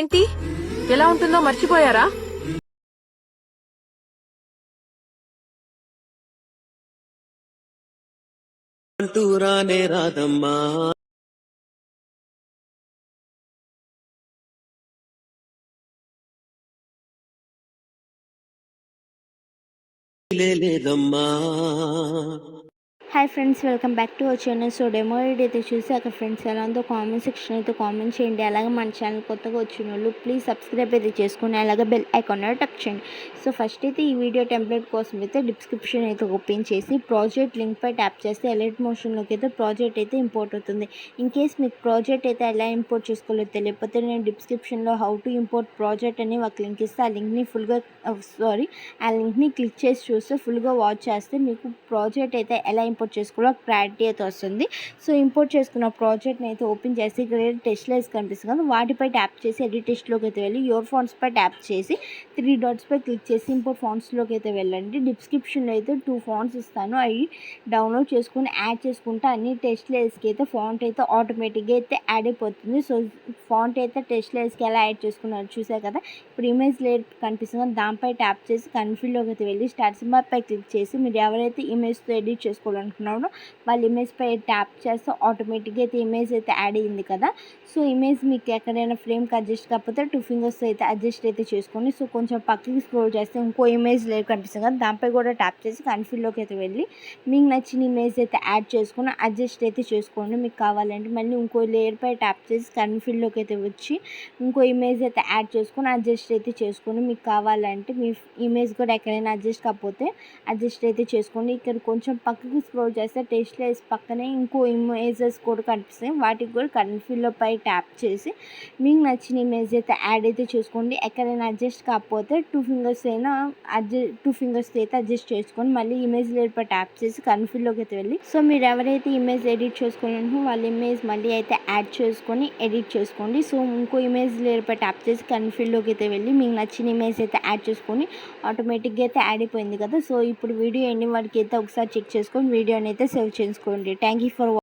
ఏంటి ఎలా ఉంటుందో మర్చిపోయారా? అంటూరానే రాదమ్మా లేదమ్మా. Hi friends, welcome back to our channel. So demo video అయితే చూసాక ఫ్రెండ్స్ ఎలా ఉందో కామెంట్ సెక్షన్ అయితే కామెంట్ చేయండి. అలాగే మన ఛానల్ కొత్తగా వచ్చిన వాళ్ళు ప్లీజ్ సబ్స్క్రైబ్ అయితే చేసుకుని అలాగే బెల్ ఐకాన్ టచ్ చేయండి. సో ఫస్ట్ అయితే ఈ వీడియో టెంప్లెట్ కోసం అయితే డిస్క్రిప్షన్ అయితే ఓపెన్ చేసి ప్రాజెక్ట్ లింక్ పై ట్యాప్ చేస్తే ఎలర్ట్ మోషన్లోకి అయితే ప్రాజెక్ట్ అయితే ఇంపోర్ట్ అవుతుంది. ఇన్ కేస్ మీకు ప్రాజెక్ట్ అయితే ఎలా ఇంపోర్ట్ చేసుకోలేదో తెలియకపోతే నేను డిస్క్రిప్షన్లో హౌ టు ఇంపోర్ట్ ప్రాజెక్ట్ అని ఒక లింక్ ఇస్తే ఆ లింక్ని క్లిక్ చేసి చూస్తే ఫుల్గా వాచ్ చేస్తే మీకు ప్రాజెక్ట్ అయితే ఎలా ఇంపోర్ట్ చేసుకోవాలో క్లారిటీ అయితే వస్తుంది. సో ఇంపోర్ట్ చేసుకున్న ప్రాజెక్ట్ని అయితే ఓపెన్ చేసి ఇక్కడ టెస్ట్లెస్ కనిపిస్తుంది కదా, వాటిపై ట్యాప్ చేసి ఎడిట్ టెస్ట్లోకి అయితే వెళ్ళి యువర్ ఫాంట్స్పై ట్యాప్ చేసి 3 డాట్స్పై క్లిక్ చేసి ఇంపోర్ట్ ఫాంట్స్లోకి అయితే వెళ్ళండి. డిస్క్రిప్షన్లో అయితే 2 ఫాంట్స్ ఇస్తాను, అవి డౌన్లోడ్ చేసుకుని యాడ్ చేసుకుంటే అన్ని టెస్ట్లెస్కి అయితే ఫాంట్ అయితే ఆటోమేటిక్గా అయితే యాడ్ అయిపోతుంది. సో ఫాంట్ అయితే టెస్ట్లెస్కి ఎలా యాడ్ చేసుకున్నారు చూసారు కదా. ఇప్పుడు ఇమేజ్ లేయర్ కనిపిస్తుంది, దానిపై ట్యాప్ చేసి కన్ఫ్యూజ్లోకి అయితే వెళ్ళి స్టార్ట్ సింబల్పై క్లిక్ చేసి మీరు ఎవరైతే ఇమేజ్తో ఎడిట్ చేసుకోవాలనుకున్నారో వాళ్ళ ఇమేజ్ పై ట్యాప్ చేస్తే ఆటోమేటిక్గా అయితే ఇమేజ్ అయితే యాడ్ అయ్యింది కదా. సో ఇమేజ్ మీకు ఎక్కడైనా ఫ్రేమ్కి అడ్జస్ట్ కాకపోతే 2 ఫింగర్స్ అయితే అడ్జస్ట్ అయితే చేసుకోండి. సో కొంచెం పక్కకి స్క్రోల్ చేస్తే ఇంకో ఇమేజ్ లేయర్ కనిపిస్తుంది కదా, దానిపై కూడా ట్యాప్ చేసి కన్ఫ్యూజ్లోకి అయితే వెళ్ళి మీకు నచ్చిన ఇమేజ్ అయితే యాడ్ చేసుకొని అడ్జస్ట్ అయితే చేసుకోండి. మీకు కావాలంటే మళ్ళీ ఇంకో లేయర్ పై ట్యాప్ చేసి కన్ఫ్యూజ్లోకి అయితే వచ్చి ఇంకో ఇమేజ్ అయితే యాడ్ చేసుకొని అడ్జస్ట్ అయితే చేసుకోండి. మీకు కావాలంటే మీ ఇమేజ్ కూడా ఎక్కడైనా అడ్జస్ట్ కాకపోతే అడ్జస్ట్ అయితే చేసుకోండి. ఇక్కడ కొంచెం పక్కకి స్క్రోల్ చేస్తే టెస్ట్లెస్ పక్కనే ఇంకో ఇమేజెస్ కూడా కనిపిస్తాయి, వాటికి కూడా కన్ఫ్యూజ్లో పై ట్యాప్ చేసి మీకు నచ్చిన ఇమేజ్ అయితే యాడ్ అయితే చేసుకోండి. ఎక్కడైనా అడ్జస్ట్ కాకపోతే 2 ఫింగర్స్ అయినా 2 ఫింగర్స్ అయితే అడ్జస్ట్ చేసుకొని మళ్ళీ ఇమేజ్ లేయర్ పై ట్యాప్ చేసి కన్ఫ్యూజ్లోకి అయితే వెళ్ళి సో మీరు ఎవరైతే ఇమేజ్ ఎడిట్ చేసుకోవాలంటే వాళ్ళ ఇమేజ్ మళ్ళీ అయితే యాడ్ చేసుకొని ఎడిట్ చేసుకోండి. సో ఇంకో ఇమేజ్ లేయర్ పై ట్యాప్ చేసి కన్ఫ్యూజ్లోకి అయితే వెళ్ళి మీకు నచ్చిన ఇమేజ్ అయితే యాడ్ చేసుకొని ఆటోమేటిక్గా అయితే యాడ్ అయిపోయింది కదా. సో ఇప్పుడు వీడియో ఎండింగ్ వరకు అయితే ఒకసారి చెక్ చేసుకొని వీడియోని అయితే సేవ్ చేసుకోండి. Thank you for